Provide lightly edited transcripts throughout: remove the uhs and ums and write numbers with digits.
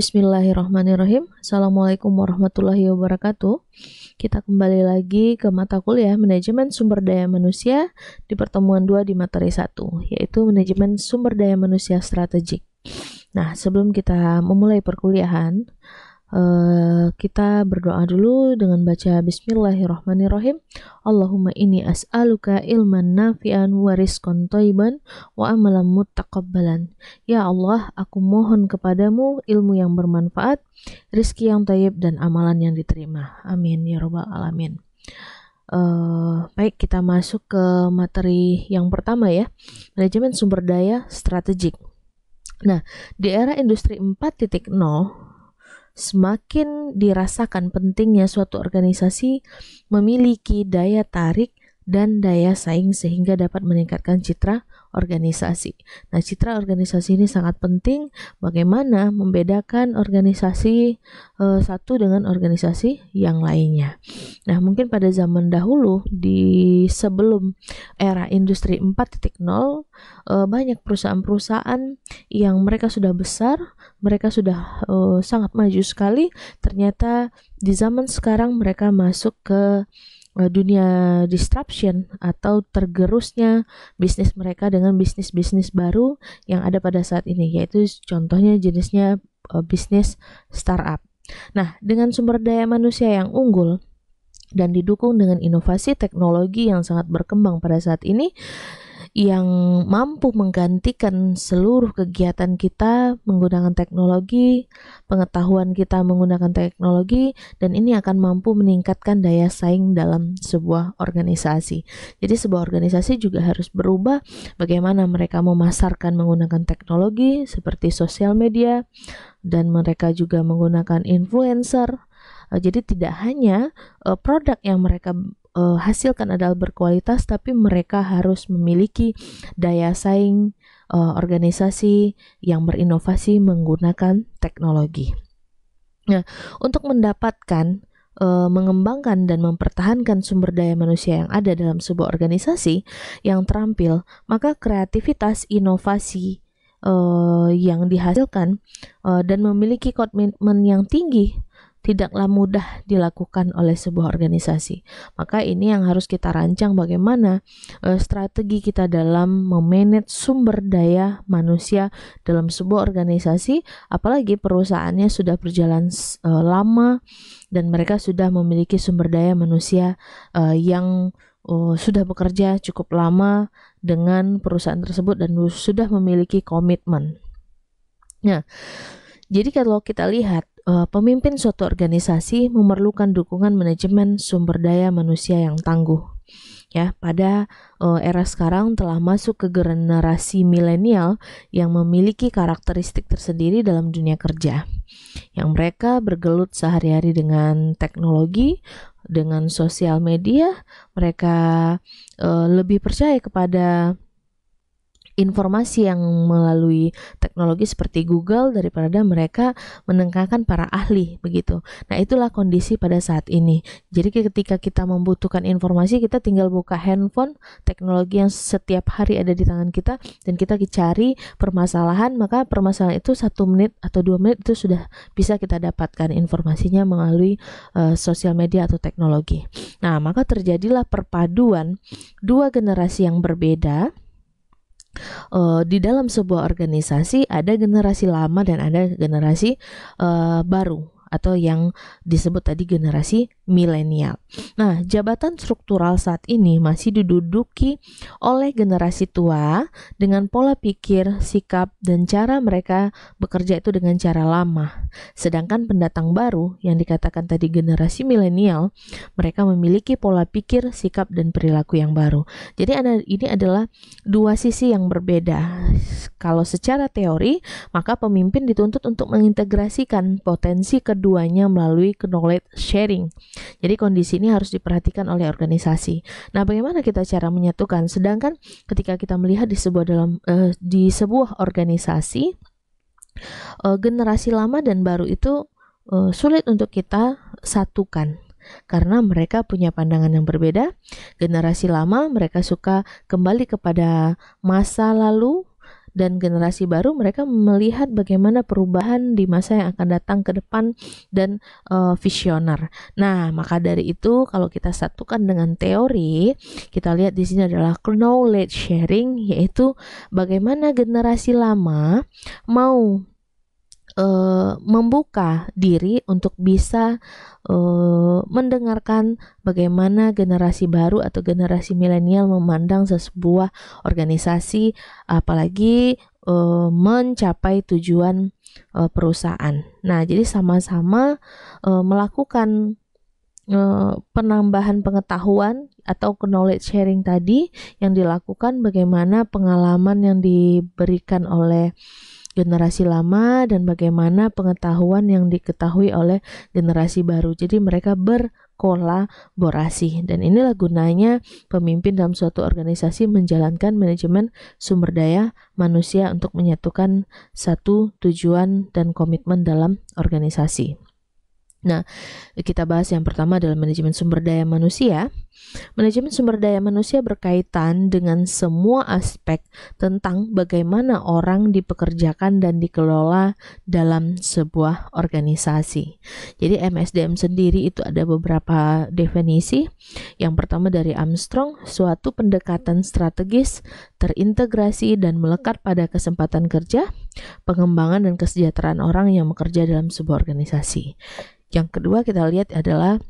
Bismillahirrahmanirrahim. Assalamualaikum warahmatullahi wabarakatuh. Kita kembali lagi ke mata kuliah Manajemen Sumber Daya Manusia di pertemuan 2 di materi 1, yaitu Manajemen Sumber Daya Manusia Strategik. Nah, sebelum kita memulai perkuliahan, kita berdoa dulu dengan baca Bismillahirrahmanirrahim. Allahumma inni as'aluka ilman nafi'an wa rizqan thayyiban wa amalan muttaqabbalan. Ya Allah, aku mohon kepadamu ilmu yang bermanfaat, rizki yang thayyib, dan amalan yang diterima. Amin ya rabbal alamin. Baik, kita masuk ke materi yang pertama ya, manajemen sumber daya strategik. Nah, di era industri 4.0 semakin dirasakan pentingnya suatu organisasi memiliki daya tarik dan daya saing sehingga dapat meningkatkan citra organisasi. Nah, citra organisasi ini sangat penting. Bagaimana membedakan organisasi satu dengan organisasi yang lainnya. Nah, mungkin pada zaman dahulu di sebelum era industri 4.0 banyak perusahaan-perusahaan yang mereka sudah besar, mereka sudah sangat maju sekali. Ternyata di zaman sekarang mereka masuk ke dunia disruption atau tergerusnya bisnis mereka dengan bisnis-bisnis baru yang ada pada saat ini, yaitu contohnya jenisnya bisnis startup. Nah, dengan sumber daya manusia yang unggul dan didukung dengan inovasi teknologi yang sangat berkembang pada saat ini, yang mampu menggantikan seluruh kegiatan kita menggunakan teknologi, pengetahuan kita menggunakan teknologi, dan ini akan mampu meningkatkan daya saing dalam sebuah organisasi. Jadi sebuah organisasi juga harus berubah bagaimana mereka memasarkan menggunakan teknologi seperti sosial media, dan mereka juga menggunakan influencer. Jadi tidak hanya produk yang mereka hasilkan adalah berkualitas, tapi mereka harus memiliki daya saing organisasi yang berinovasi menggunakan teknologi. Nah, untuk mendapatkan mengembangkan dan mempertahankan sumber daya manusia yang ada dalam sebuah organisasi yang terampil, maka kreativitas, inovasi yang dihasilkan dan memiliki komitmen yang tinggi tidaklah mudah dilakukan oleh sebuah organisasi. Maka ini yang harus kita rancang, bagaimana strategi kita dalam memanage sumber daya manusia dalam sebuah organisasi, apalagi perusahaannya sudah berjalan lama dan mereka sudah memiliki sumber daya manusia yang sudah bekerja cukup lama dengan perusahaan tersebut dan sudah memiliki komitmen. Nah, jadi kalau kita lihat, pemimpin suatu organisasi memerlukan dukungan manajemen sumber daya manusia yang tangguh. Ya, pada era sekarang telah masuk ke generasi milenial yang memiliki karakteristik tersendiri dalam dunia kerja. Yang mereka bergelut sehari-hari dengan teknologi, dengan sosial media, mereka lebih percaya kepada informasi yang melalui teknologi seperti Google daripada mereka mendengarkan para ahli, begitu. Nah, itulah kondisi pada saat ini. Jadi ketika kita membutuhkan informasi, kita tinggal buka handphone, teknologi yang setiap hari ada di tangan kita, dan kita cari permasalahan, maka permasalahan itu 1 menit atau 2 menit itu sudah bisa kita dapatkan informasinya melalui sosial media atau teknologi. Nah, maka terjadilah perpaduan dua generasi yang berbeda. Di dalam sebuah organisasi ada generasi lama dan ada generasi baru atau yang disebut tadi generasi milenial. Nah, jabatan struktural saat ini masih diduduki oleh generasi tua dengan pola pikir, sikap, dan cara mereka bekerja itu dengan cara lama. Sedangkan pendatang baru yang dikatakan tadi generasi milenial, mereka memiliki pola pikir, sikap, dan perilaku yang baru. Jadi ini adalah dua sisi yang berbeda. Kalau secara teori, maka pemimpin dituntut untuk mengintegrasikan potensi keduanya melalui knowledge sharing. Jadi kondisi ini harus diperhatikan oleh organisasi. Nah, bagaimana kita cara menyatukan? Sedangkan ketika kita melihat di sebuah organisasi, generasi lama dan baru itu sulit untuk kita satukan karena mereka punya pandangan yang berbeda. Generasi lama mereka suka kembali kepada masa lalu dan generasi baru mereka melihat bagaimana perubahan di masa yang akan datang ke depan dan visioner. Nah, maka dari itu kalau kita satukan dengan teori, kita lihat di sini adalah knowledge sharing, yaitu bagaimana generasi lama mau membuka diri untuk bisa mendengarkan bagaimana generasi baru atau generasi milenial memandang sebuah organisasi, apalagi mencapai tujuan perusahaan. Nah, jadi sama-sama melakukan penambahan pengetahuan atau knowledge sharing tadi yang dilakukan, bagaimana pengalaman yang diberikan oleh generasi lama dan bagaimana pengetahuan yang diketahui oleh generasi baru. Jadi mereka berkolaborasi, dan inilah gunanya pemimpin dalam suatu organisasi menjalankan manajemen sumber daya manusia untuk menyatukan satu tujuan dan komitmen dalam organisasi. Nah, kita bahas yang pertama adalah manajemen sumber daya manusia. Manajemen sumber daya manusia berkaitan dengan semua aspek tentang bagaimana orang dipekerjakan dan dikelola dalam sebuah organisasi. Jadi MSDM sendiri itu ada beberapa definisi. Yang pertama dari Armstrong, suatu pendekatan strategis, terintegrasi dan melekat pada kesempatan kerja, pengembangan dan kesejahteraan orang yang bekerja dalam sebuah organisasi. Yang kedua kita lihat adalah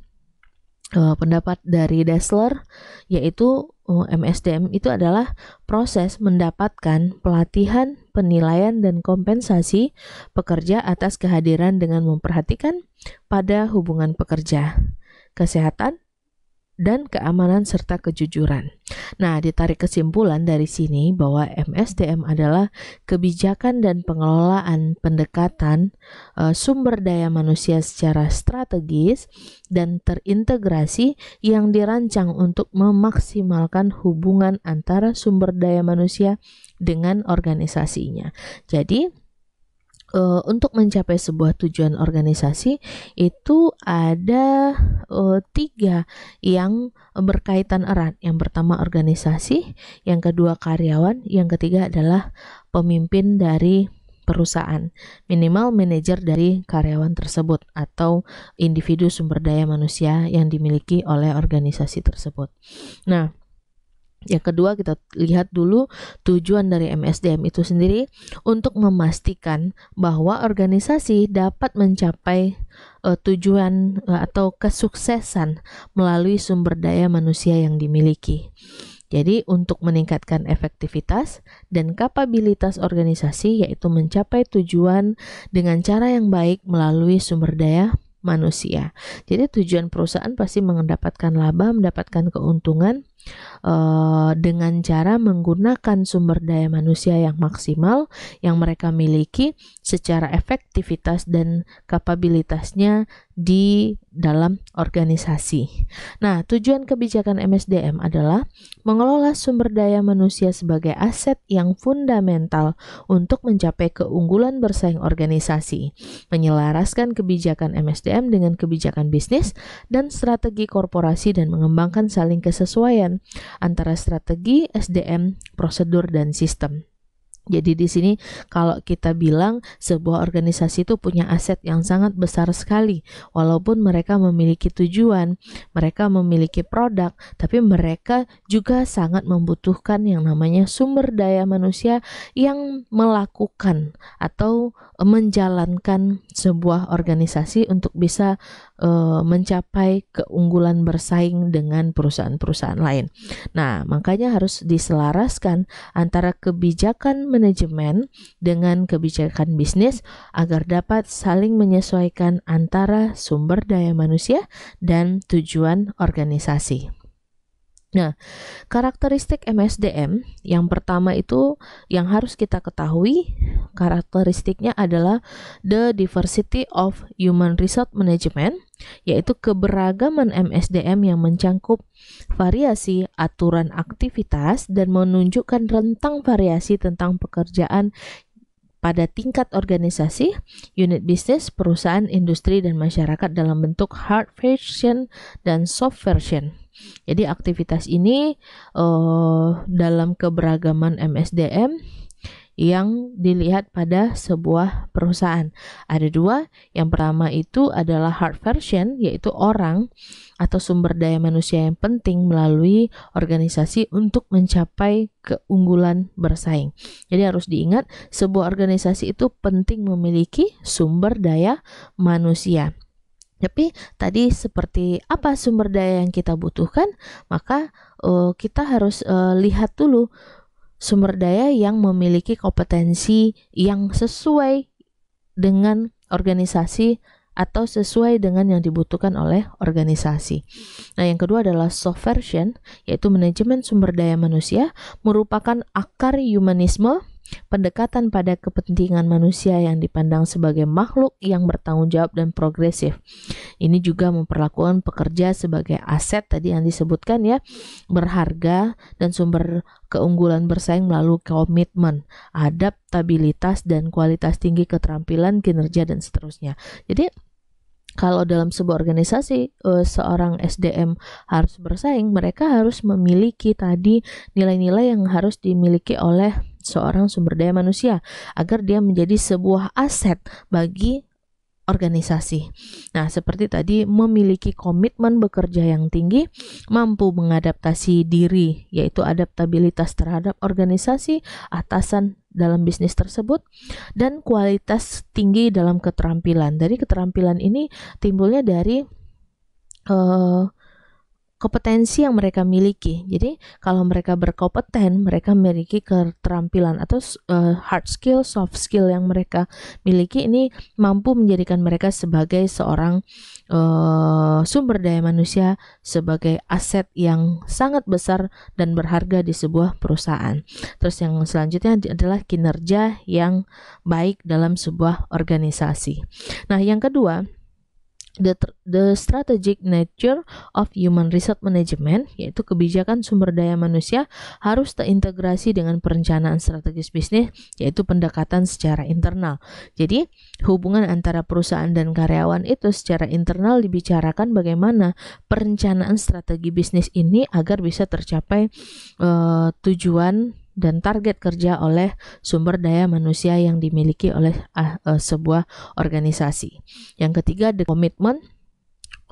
pendapat dari Dassler, yaitu MSDM itu adalah proses mendapatkan pelatihan, penilaian, dan kompensasi pekerja atas kehadiran dengan memperhatikan pada hubungan pekerja, kesehatan, dan keamanan serta kejujuran. Nah, ditarik kesimpulan dari sini bahwa MSDM adalah kebijakan dan pengelolaan pendekatan sumber daya manusia secara strategis dan terintegrasi yang dirancang untuk memaksimalkan hubungan antara sumber daya manusia dengan organisasinya. Jadi, untuk mencapai sebuah tujuan organisasi itu ada 3 yang berkaitan erat. Yang pertama organisasi, yang kedua karyawan, yang ketiga adalah pemimpin dari perusahaan, minimal manajer dari karyawan tersebut atau individu sumber daya manusia yang dimiliki oleh organisasi tersebut. Nah, yang kedua kita lihat dulu tujuan dari MSDM itu sendiri untuk memastikan bahwa organisasi dapat mencapai tujuan atau kesuksesan melalui sumber daya manusia yang dimiliki. Jadi untuk meningkatkan efektivitas dan kapabilitas organisasi, yaitu mencapai tujuan dengan cara yang baik melalui sumber daya manusia. Jadi tujuan perusahaan pasti mendapatkan laba, mendapatkan keuntungan dengan cara menggunakan sumber daya manusia yang maksimal yang mereka miliki secara efektivitas dan kapabilitasnya di dalam organisasi. Nah, tujuan kebijakan MSDM adalah mengelola sumber daya manusia sebagai aset yang fundamental untuk mencapai keunggulan bersaing organisasi, menyelaraskan kebijakan MSDM dengan kebijakan bisnis dan strategi korporasi, dan mengembangkan saling kesesuaian antara strategi, SDM, prosedur, dan sistem. Jadi di sini kalau kita bilang sebuah organisasi itu punya aset yang sangat besar sekali, walaupun mereka memiliki tujuan, mereka memiliki produk, tapi mereka juga sangat membutuhkan yang namanya sumber daya manusia yang melakukan atau menjalankan sebuah organisasi untuk bisa mencapai keunggulan bersaing dengan perusahaan-perusahaan lain. Nah, makanya harus diselaraskan antara kebijakan manajemen dengan kebijakan bisnis agar dapat saling menyesuaikan antara sumber daya manusia dan tujuan organisasi. Nah, karakteristik MSDM yang pertama itu yang harus kita ketahui, karakteristiknya adalah the diversity of human resource management, yaitu keberagaman MSDM yang mencangkup variasi aturan aktivitas dan menunjukkan rentang variasi tentang pekerjaan pada tingkat organisasi, unit bisnis, perusahaan, industri, dan masyarakat dalam bentuk hard version dan soft version. Jadi aktivitas ini dalam keberagaman MSDM yang dilihat pada sebuah perusahaan. Ada dua. Yang pertama itu adalah hard version, yaitu orang atau sumber daya manusia yang penting melalui organisasi untuk mencapai keunggulan bersaing. Jadi harus diingat, sebuah organisasi itu penting memiliki sumber daya manusia. Tapi tadi seperti apa sumber daya yang kita butuhkan, maka kita harus lihat dulu sumber daya yang memiliki kompetensi yang sesuai dengan organisasi atau sesuai dengan yang dibutuhkan oleh organisasi. Nah, yang kedua adalah soft version, yaitu manajemen sumber daya manusia, merupakan akar humanisme, pendekatan pada kepentingan manusia yang dipandang sebagai makhluk yang bertanggung jawab dan progresif. Ini juga memperlakukan pekerja sebagai aset tadi yang disebutkan ya, berharga dan sumber keunggulan bersaing melalui komitmen, adaptabilitas dan kualitas tinggi keterampilan, kinerja dan seterusnya. Jadi kalau dalam sebuah organisasi seorang SDM harus bersaing, mereka harus memiliki tadi nilai-nilai yang harus dimiliki oleh seorang sumber daya manusia agar dia menjadi sebuah aset bagi organisasi. Nah, seperti tadi memiliki komitmen bekerja yang tinggi, mampu mengadaptasi diri, yaitu adaptabilitas terhadap organisasi, atasan dalam bisnis tersebut, dan kualitas tinggi dalam keterampilan. Dari keterampilan ini timbulnya dari kompetensi yang mereka miliki. Jadi kalau mereka berkompeten, mereka memiliki keterampilan atau hard skill, soft skill yang mereka miliki ini mampu menjadikan mereka sebagai seorang sumber daya manusia, sebagai aset yang sangat besar dan berharga di sebuah perusahaan. Terus yang selanjutnya adalah kinerja yang baik dalam sebuah organisasi. Nah, yang kedua, the strategic nature of human resource management, yaitu kebijakan sumber daya manusia harus terintegrasi dengan perencanaan strategis bisnis, yaitu pendekatan secara internal. Jadi hubungan antara perusahaan dan karyawan itu secara internal dibicarakan bagaimana perencanaan strategi bisnis ini agar bisa tercapai tujuan dan target kerja oleh sumber daya manusia yang dimiliki oleh sebuah organisasi. Yang ketiga, the commitment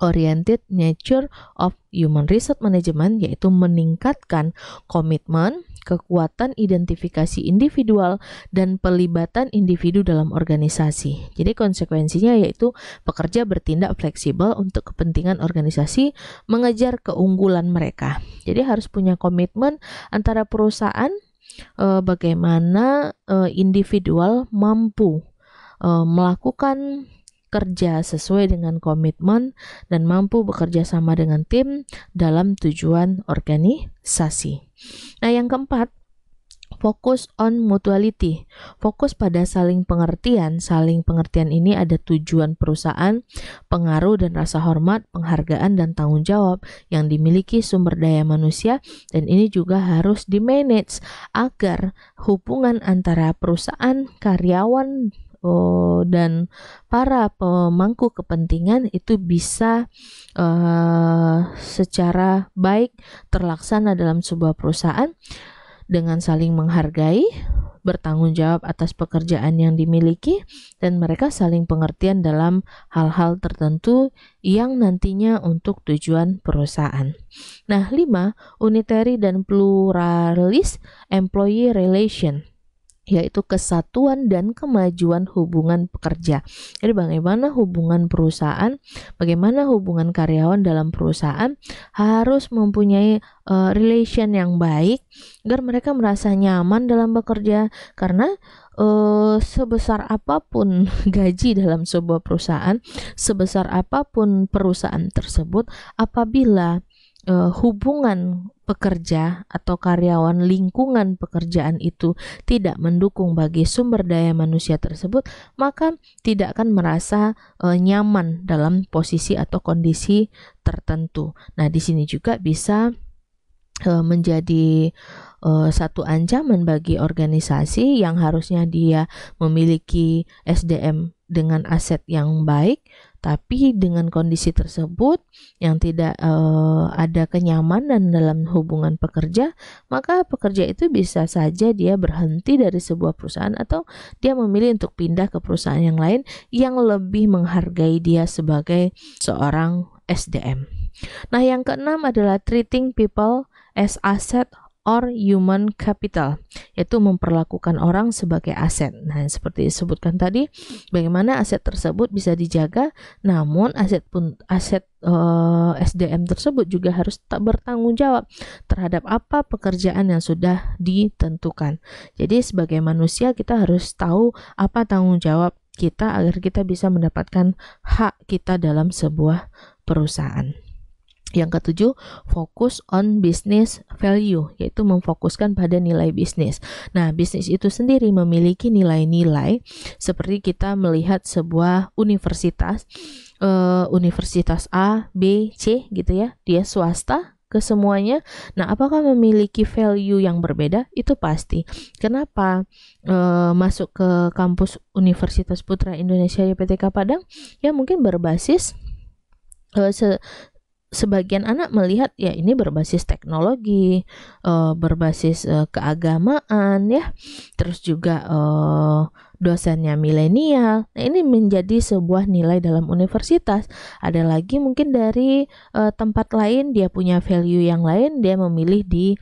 oriented nature of human resource management, yaitu meningkatkan komitmen, kekuatan identifikasi individual, dan pelibatan individu dalam organisasi. Jadi konsekuensinya yaitu pekerja bertindak fleksibel untuk kepentingan organisasi, mengejar keunggulan mereka. Jadi harus punya komitmen antara perusahaan, bagaimana individual mampu melakukan kerja sesuai dengan komitmen dan mampu bekerja sama dengan tim dalam tujuan organisasi. Nah, yang keempat, fokus on mutuality. Fokus pada saling pengertian. Saling pengertian ini ada tujuan perusahaan, pengaruh dan rasa hormat, penghargaan dan tanggung jawab yang dimiliki sumber daya manusia, dan ini juga harus di-manage agar hubungan antara perusahaan, karyawan, dan para pemangku kepentingan itu bisa secara baik terlaksana dalam sebuah perusahaan dengan saling menghargai, bertanggung jawab atas pekerjaan yang dimiliki, dan mereka saling pengertian dalam hal-hal tertentu yang nantinya untuk tujuan perusahaan. Nah, 5, unitary dan pluralis employee relation, yaitu kesatuan dan kemajuan hubungan pekerja. Jadi bagaimana hubungan perusahaan, bagaimana hubungan karyawan dalam perusahaan harus mempunyai relation yang baik agar mereka merasa nyaman dalam bekerja, karena sebesar apapun gaji dalam sebuah perusahaan, sebesar apapun perusahaan tersebut, apabila hubungan pekerja atau karyawan, lingkungan pekerjaan itu tidak mendukung bagi sumber daya manusia tersebut, maka tidak akan merasa nyaman dalam posisi atau kondisi tertentu. Nah, di sini juga bisa menjadi satu ancaman bagi organisasi yang harusnya dia memiliki SDM dengan aset yang baik, tapi dengan kondisi tersebut yang tidak ada kenyamanan dalam hubungan pekerja, maka pekerja itu bisa saja dia berhenti dari sebuah perusahaan atau dia memilih untuk pindah ke perusahaan yang lain yang lebih menghargai dia sebagai seorang SDM. Nah, yang keenam adalah treating people as asset or human capital, yaitu memperlakukan orang sebagai aset. Nah, seperti disebutkan tadi, bagaimana aset tersebut bisa dijaga, namun aset SDM tersebut juga harus tak bertanggung jawab terhadap apa pekerjaan yang sudah ditentukan. Jadi sebagai manusia kita harus tahu apa tanggung jawab kita agar kita bisa mendapatkan hak kita dalam sebuah perusahaan. Yang ketujuh, fokus on business value, yaitu memfokuskan pada nilai bisnis. Nah, bisnis itu sendiri memiliki nilai-nilai seperti kita melihat sebuah universitas, universitas A, B, C gitu ya, dia swasta ke semuanya. Nah, apakah memiliki value yang berbeda? Itu pasti. Kenapa masuk ke kampus Universitas Putra Indonesia YPTK Padang? Ya mungkin berbasis sebagian anak melihat ya ini berbasis teknologi, berbasis keagamaan ya, terus juga dosennya milenial. Nah, ini menjadi sebuah nilai dalam universitas. Ada lagi mungkin dari tempat lain dia punya value yang lain, dia memilih di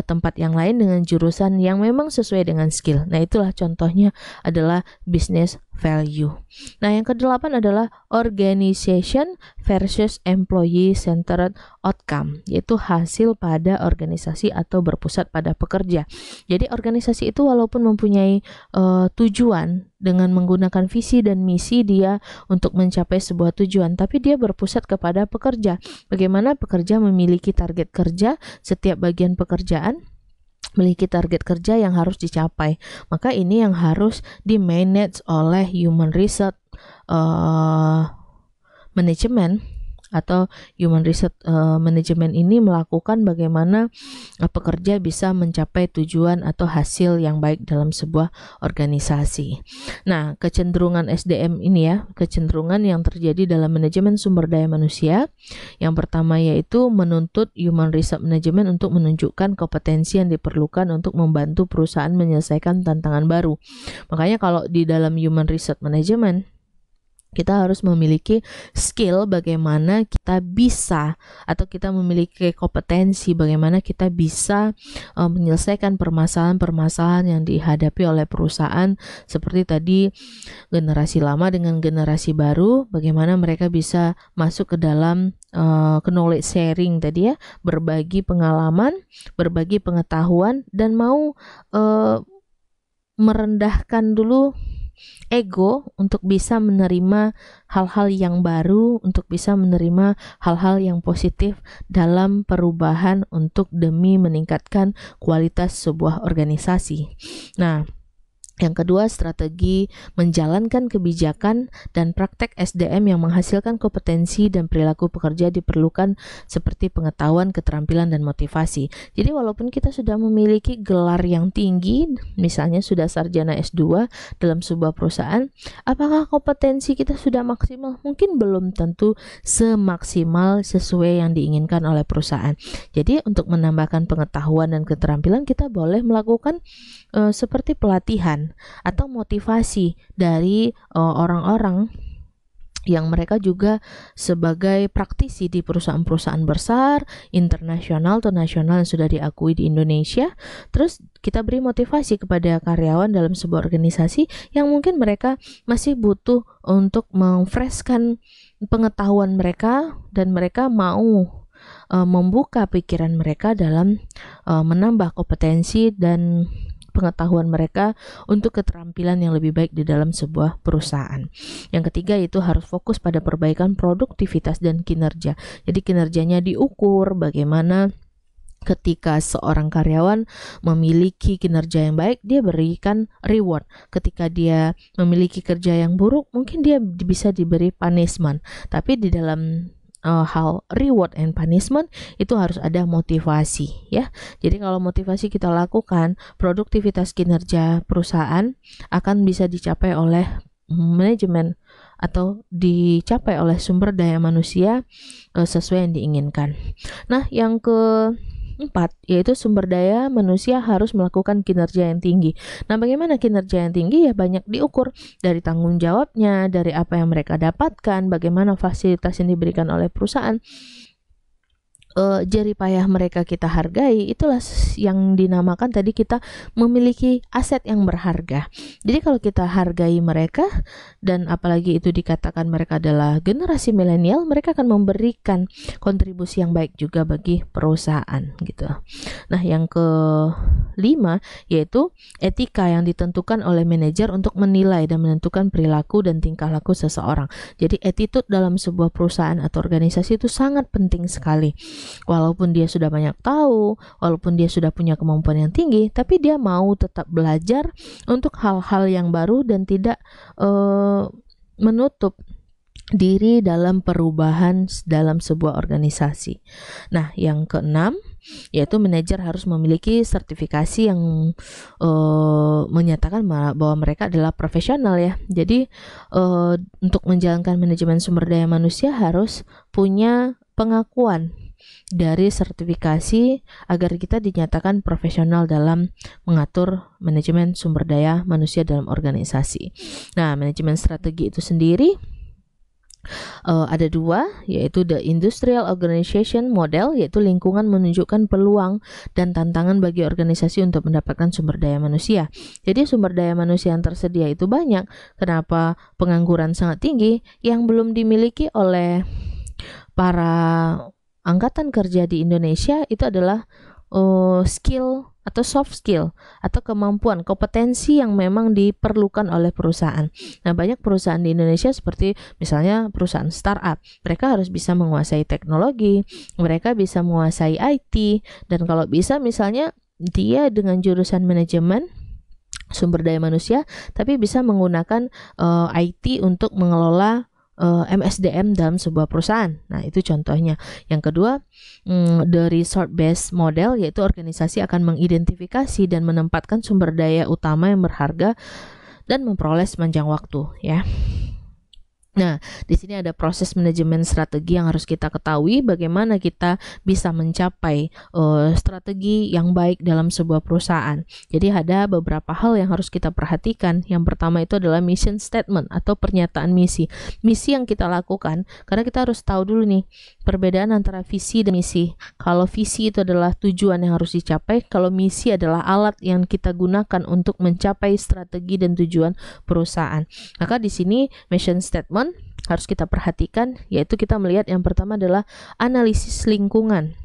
tempat yang lain dengan jurusan yang memang sesuai dengan skill. Nah, itulah contohnya adalah business value. Nah, yang kedelapan adalah organization versus employee centered outcome, yaitu hasil pada organisasi atau berpusat pada pekerja. Jadi organisasi itu walaupun mempunyai tujuan dengan menggunakan visi dan misi dia untuk mencapai sebuah tujuan, tapi dia berpusat kepada pekerja. Bagaimana pekerja memiliki target kerja, setiap bagian pekerjaan memiliki target kerja yang harus dicapai. Maka ini yang harus di-manage oleh human resource management atau human resource management ini melakukan bagaimana pekerja bisa mencapai tujuan atau hasil yang baik dalam sebuah organisasi. Nah, kecenderungan SDM ini ya, kecenderungan yang terjadi dalam manajemen sumber daya manusia. Yang pertama yaitu menuntut human resource management untuk menunjukkan kompetensi yang diperlukan untuk membantu perusahaan menyelesaikan tantangan baru. Makanya kalau di dalam human resource management kita harus memiliki skill bagaimana kita bisa atau kita memiliki kompetensi bagaimana kita bisa menyelesaikan permasalahan-permasalahan yang dihadapi oleh perusahaan, seperti tadi generasi lama dengan generasi baru, bagaimana mereka bisa masuk ke dalam knowledge sharing tadi ya, berbagi pengalaman, berbagi pengetahuan, dan mau merendahkan dulu ego untuk bisa menerima hal-hal yang baru, untuk bisa menerima hal-hal yang positif dalam perubahan untuk demi meningkatkan kualitas sebuah organisasi. Nah, yang kedua, strategi menjalankan kebijakan dan praktek SDM yang menghasilkan kompetensi dan perilaku pekerja diperlukan seperti pengetahuan, keterampilan, dan motivasi. Jadi walaupun kita sudah memiliki gelar yang tinggi, misalnya sudah sarjana S2 dalam sebuah perusahaan, apakah kompetensi kita sudah maksimal? Mungkin belum tentu semaksimal sesuai yang diinginkan oleh perusahaan. Jadi untuk menambahkan pengetahuan dan keterampilan, kita boleh melakukan seperti pelatihan atau motivasi dari orang-orang yang mereka juga sebagai praktisi di perusahaan-perusahaan besar, internasional atau nasional yang sudah diakui di Indonesia. Terus kita beri motivasi kepada karyawan dalam sebuah organisasi yang mungkin mereka masih butuh untuk memfreshkan pengetahuan mereka, dan mereka mau membuka pikiran mereka dalam menambah kompetensi dan pengetahuan mereka untuk keterampilan yang lebih baik di dalam sebuah perusahaan. Yang ketiga itu harus fokus pada perbaikan produktivitas dan kinerja. Jadi kinerjanya diukur bagaimana ketika seorang karyawan memiliki kinerja yang baik, dia berikan reward. Ketika dia memiliki kerja yang buruk, mungkin dia bisa diberi punishment. Tapi di dalam hal reward and punishment itu harus ada motivasi ya. Jadi kalau motivasi kita lakukan, produktivitas kinerja perusahaan akan bisa dicapai oleh manajemen atau dicapai oleh sumber daya manusia sesuai yang diinginkan. Nah, yang keempat yaitu sumber daya manusia harus melakukan kinerja yang tinggi. Nah, bagaimana kinerja yang tinggi? Ya banyak diukur dari tanggung jawabnya, dari apa yang mereka dapatkan, bagaimana fasilitas yang diberikan oleh perusahaan. Jerih payah mereka kita hargai, itulah yang dinamakan tadi kita memiliki aset yang berharga. Jadi kalau kita hargai mereka, dan apalagi itu dikatakan mereka adalah generasi milenial, mereka akan memberikan kontribusi yang baik juga bagi perusahaan gitu. Nah, yang kelima yaitu etika yang ditentukan oleh manajer untuk menilai dan menentukan perilaku dan tingkah laku seseorang. Jadi attitude dalam sebuah perusahaan atau organisasi itu sangat penting sekali. Walaupun dia sudah banyak tahu, walaupun dia sudah punya kemampuan yang tinggi, tapi dia mau tetap belajar untuk hal-hal yang baru dan tidak menutup diri dalam perubahan dalam sebuah organisasi. Nah, yang keenam yaitu manajer harus memiliki sertifikasi yang menyatakan bahwa mereka adalah profesional ya. Jadi untuk menjalankan manajemen sumber daya manusia harus punya pengakuan dari sertifikasi agar kita dinyatakan profesional dalam mengatur manajemen sumber daya manusia dalam organisasi. Nah, manajemen strategi itu sendiri ada dua, yaitu the industrial organization model, yaitu lingkungan menunjukkan peluang dan tantangan bagi organisasi untuk mendapatkan sumber daya manusia. Jadi sumber daya manusia yang tersedia itu banyak. Kenapa pengangguran sangat tinggi? Yang belum dimiliki oleh para angkatan kerja di Indonesia itu adalah skill atau soft skill atau kemampuan, kompetensi yang memang diperlukan oleh perusahaan. Nah, banyak perusahaan di Indonesia seperti misalnya perusahaan startup, mereka harus bisa menguasai teknologi, mereka bisa menguasai IT, dan kalau bisa misalnya dia dengan jurusan manajemen sumber daya manusia, tapi bisa menggunakan IT untuk mengelola MSDM dalam sebuah perusahaan. Nah, itu contohnya. Yang kedua, the resort based model, yaitu organisasi akan mengidentifikasi dan menempatkan sumber daya utama yang berharga dan memperoleh sepanjang waktu ya. Nah, di sini ada proses manajemen strategi yang harus kita ketahui, bagaimana kita bisa mencapai strategi yang baik dalam sebuah perusahaan. Jadi ada beberapa hal yang harus kita perhatikan. Yang pertama itu adalah mission statement atau pernyataan misi. Misi yang kita lakukan, karena kita harus tahu dulu nih perbedaan antara visi dan misi. Kalau visi itu adalah tujuan yang harus dicapai, kalau misi adalah alat yang kita gunakan untuk mencapai strategi dan tujuan perusahaan. Maka di sini mission statement harus kita perhatikan, yaitu kita melihat yang pertama adalah analisis lingkungan.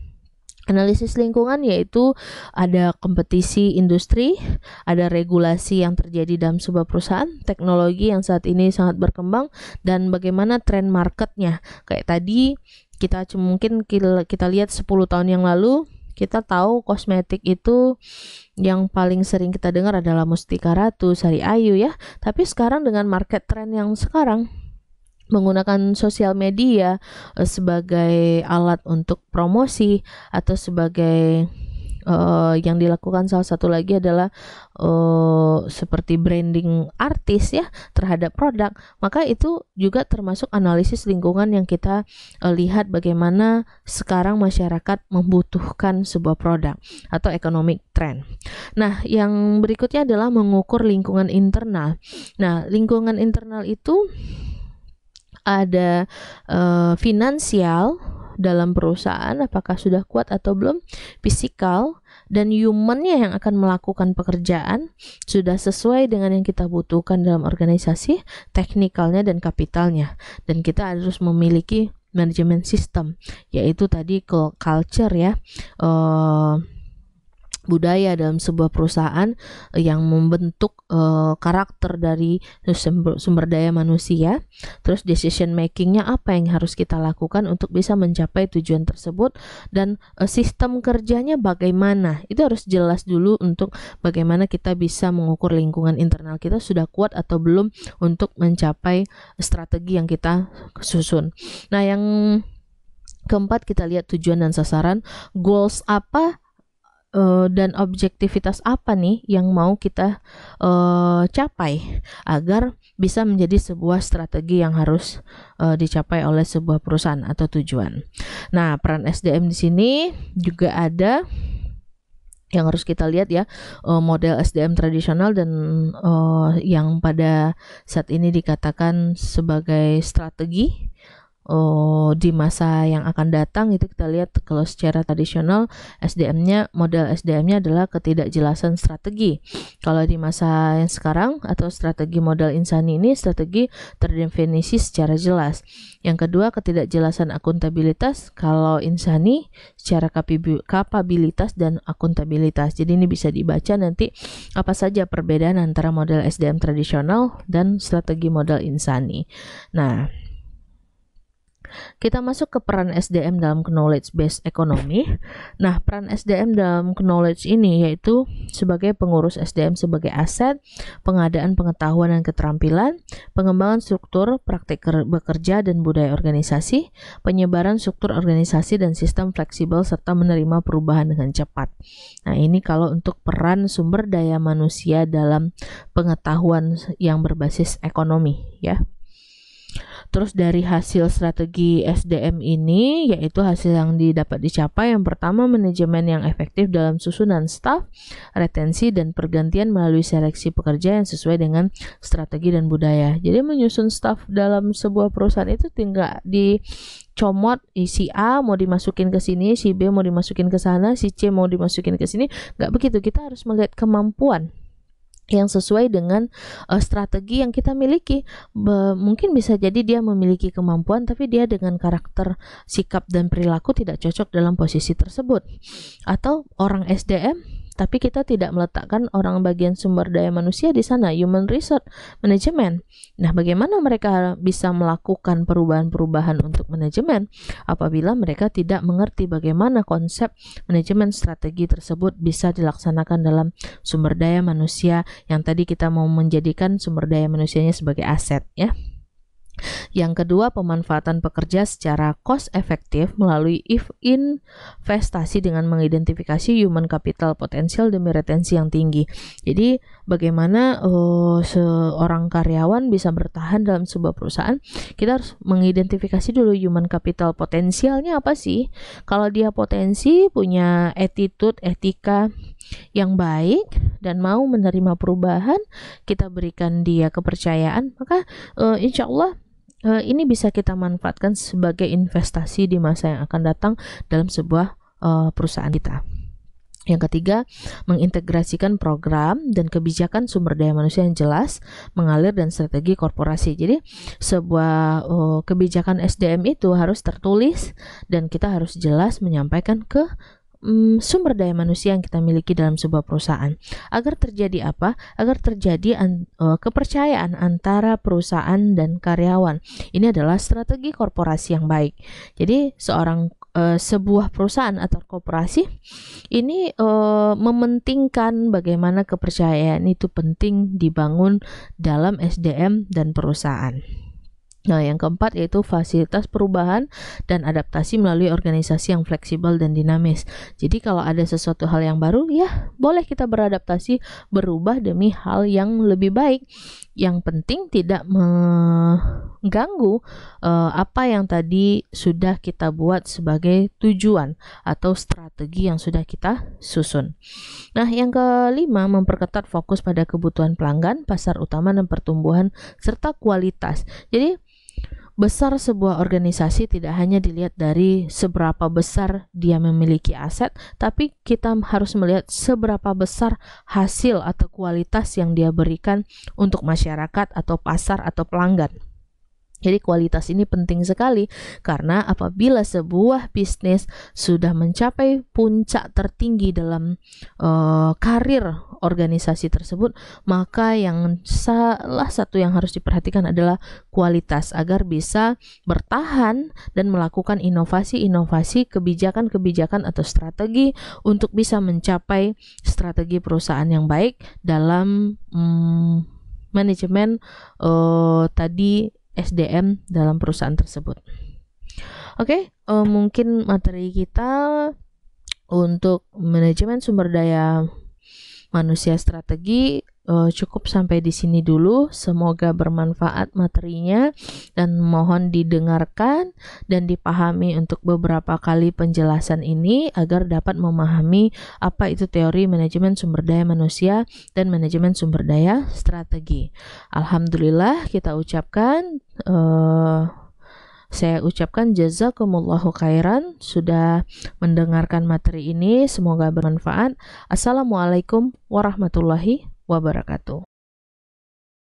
Analisis lingkungan yaitu ada kompetisi industri, ada regulasi yang terjadi dalam sebuah perusahaan, teknologi yang saat ini sangat berkembang, dan bagaimana tren marketnya. Kayak tadi mungkin kita lihat 10 tahun yang lalu, kita tahu kosmetik itu yang paling sering kita dengar adalah Mustika Ratu, Sari Ayu ya. Tapi sekarang dengan market trend yang sekarang, menggunakan sosial media sebagai alat untuk promosi atau sebagai yang dilakukan salah satu lagi adalah seperti branding artis ya terhadap produk, maka itu juga termasuk analisis lingkungan yang kita lihat bagaimana sekarang masyarakat membutuhkan sebuah produk atau economic trend. Nah, yang berikutnya adalah mengukur lingkungan internal. Nah, lingkungan internal itu ada finansial dalam perusahaan, apakah sudah kuat atau belum, fisikal, dan humannya yang akan melakukan pekerjaan sudah sesuai dengan yang kita butuhkan dalam organisasi, teknikalnya dan kapitalnya. Dan kita harus memiliki manajemen sistem, yaitu tadi culture ya, budaya dalam sebuah perusahaan yang membentuk karakter dari sumber daya manusia. Terus decision makingnya apa yang harus kita lakukan untuk bisa mencapai tujuan tersebut, dan sistem kerjanya bagaimana, itu harus jelas dulu untuk bagaimana kita bisa mengukur lingkungan internal kita sudah kuat atau belum untuk mencapai strategi yang kita susun. Nah, yang keempat kita lihat tujuan dan sasaran, goals apa dan objektivitas apa nih yang mau kita capai agar bisa menjadi sebuah strategi yang harus dicapai oleh sebuah perusahaan atau tujuan. Nah, peran SDM di sini juga ada yang harus kita lihat ya, model SDM tradisional dan yang pada saat ini dikatakan sebagai strategi di masa yang akan datang. Itu kita lihat kalau secara tradisional model SDM-nya adalah ketidakjelasan strategi. Kalau di masa yang sekarang atau strategi model insani ini, strategi terdefinisi secara jelas. Yang kedua, ketidakjelasan akuntabilitas. Kalau insani secara kapabilitas dan akuntabilitas. Jadi ini bisa dibaca nanti apa saja perbedaan antara model SDM tradisional dan strategi model insani. Nah, kita masuk ke peran SDM dalam knowledge based economy. Nah, peran SDM dalam knowledge ini yaitu sebagai pengurus SDM sebagai aset, pengadaan pengetahuan dan keterampilan, pengembangan struktur, praktik bekerja dan budaya organisasi, penyebaran struktur organisasi dan sistem fleksibel serta menerima perubahan dengan cepat. Nah, ini kalau untuk peran sumber daya manusia dalam pengetahuan yang berbasis ekonomi ya. Terus dari hasil strategi SDM ini, yaitu hasil yang dicapai, yang pertama manajemen yang efektif dalam susunan staf, retensi dan pergantian melalui seleksi pekerja yang sesuai dengan strategi dan budaya. Jadi menyusun staf dalam sebuah perusahaan itu tinggal dicomot, si A mau dimasukin ke sini, si B mau dimasukin ke sana, si C mau dimasukin ke sini. Nggak begitu, kita harus melihat kemampuan yang sesuai dengan strategi yang kita miliki. Mungkin bisa jadi dia memiliki kemampuan tapi dia dengan karakter, sikap dan perilaku tidak cocok dalam posisi tersebut. Atau orang SDM tapi kita tidak meletakkan orang bagian sumber daya manusia di sana, human resource management. Nah, bagaimana mereka bisa melakukan perubahan-perubahan untuk manajemen apabila mereka tidak mengerti bagaimana konsep manajemen strategi tersebut bisa dilaksanakan dalam sumber daya manusia yang tadi kita mau menjadikan sumber daya manusianya sebagai aset ya. Yang kedua, pemanfaatan pekerja secara cost efektif melalui investasi dengan mengidentifikasi human capital potensial demi retensi yang tinggi. Jadi bagaimana seorang karyawan bisa bertahan dalam sebuah perusahaan, kita harus mengidentifikasi dulu human capital potensialnya apa sih. Kalau dia potensi, punya attitude, etika yang baik dan mau menerima perubahan, kita berikan dia kepercayaan, maka insya Allah ini bisa kita manfaatkan sebagai investasi di masa yang akan datang dalam sebuah perusahaan kita. Yang ketiga, mengintegrasikan program dan kebijakan sumber daya manusia yang jelas, mengalir dan strategi korporasi. Jadi sebuah kebijakan SDM itu harus tertulis dan kita harus jelas menyampaikan ke sumber daya manusia yang kita miliki dalam sebuah perusahaan. Agar terjadi apa? Agar terjadi kepercayaan antara perusahaan dan karyawan. Ini adalah strategi korporasi yang baik. Jadi sebuah perusahaan atau korporasi ini mementingkan bagaimana kepercayaan itu penting dibangun dalam SDM dan perusahaan. Nah, yang keempat yaitu fasilitas perubahan dan adaptasi melalui organisasi yang fleksibel dan dinamis. Jadi kalau ada sesuatu hal yang baru, ya boleh kita beradaptasi, berubah demi hal yang lebih baik. Yang penting tidak mengganggu apa yang tadi sudah kita buat sebagai tujuan atau strategi yang sudah kita susun. Nah, yang kelima, memperketat fokus pada kebutuhan pelanggan, pasar utama dan pertumbuhan serta kualitas. Jadi besar sebuah organisasi tidak hanya dilihat dari seberapa besar dia memiliki aset, tapi kita harus melihat seberapa besar hasil atau kualitas yang dia berikan untuk masyarakat atau pasar atau pelanggan. Jadi kualitas ini penting sekali karena apabila sebuah bisnis sudah mencapai puncak tertinggi dalam karir organisasi tersebut, maka salah satu yang harus diperhatikan adalah kualitas agar bisa bertahan dan melakukan inovasi-inovasi, kebijakan-kebijakan atau strategi untuk bisa mencapai strategi perusahaan yang baik dalam manajemen tadi SDM dalam perusahaan tersebut. Oke, mungkin materi kita untuk manajemen sumber daya manusia strategi cukup sampai di sini dulu. Semoga bermanfaat materinya dan mohon didengarkan dan dipahami untuk beberapa kali penjelasan ini agar dapat memahami apa itu teori manajemen sumber daya manusia dan manajemen sumber daya strategi. Alhamdulillah saya ucapkan jazakumullahu khairan sudah mendengarkan materi ini, semoga bermanfaat. Assalamualaikum warahmatullahi wabarakatuh.